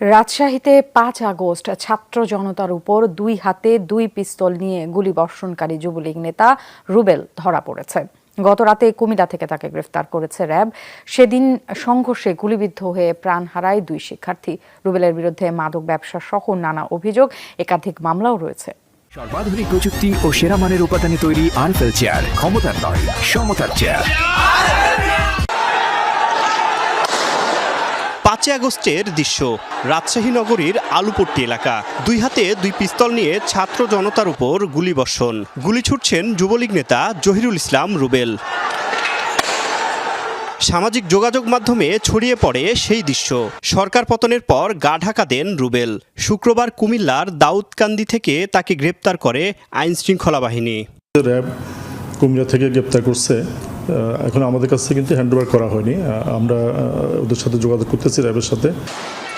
রাজশাহীতে ৫ আগস্ট ছাত্র জনতার উপর দুই হাতে দুই পিস্তল নিয়ে গুলিবর্ষণকারী যুবলীগ নেতা রুবেল ধরা পড়েছে। গতরাতে কুমিল্লা থেকে তাকে গ্রেফতার করেছে র্যাব। সেদিন সংঘর্ষে গুলিবিদ্ধ হয়ে প্রাণ হারায় দুই শিক্ষার্থী। রুবেলের বিরুদ্ধে মাদক ব্যবসা সহ নানা অভিযোগ, একাধিক মামলাও রয়েছে। সর্বাধুনিক প্রযুক্তি ও সেরা মানের উপাদানে তৈরি আরএফএল চেয়ার, ক্ষমতার নয় সমতার চেয়ার। ৫ আগস্টের দৃশ্য, রাজশাহী নগরীর আলুপট্টি এলাকা। দুই হাতে দুই পিস্তল নিয়ে ছাত্র জনতার উপর গুলিবর্ষণ। গুলি ছুটছেন যুবলীগ নেতা জহিরুল ইসলাম রুবেল। সামাজিক যোগাযোগ মাধ্যমে ছড়িয়ে পড়ে সেই দৃশ্য। সরকার পতনের পর গা ঢাকা দেন রুবেল। শুক্রবার কুমিল্লার দাউদকান্দি থেকে তাকে গ্রেপ্তার করে আইন শৃঙ্খলা বাহিনী। র্যাব কুমিল্লা থেকে গ্রেপ্তার করছে। এখন আমাদের কাছে কিন্তু হ্যান্ডওভার করা হয়নি। আমরা ওদের সাথে যোগাযোগ করতেছি র্যাবের সাথে।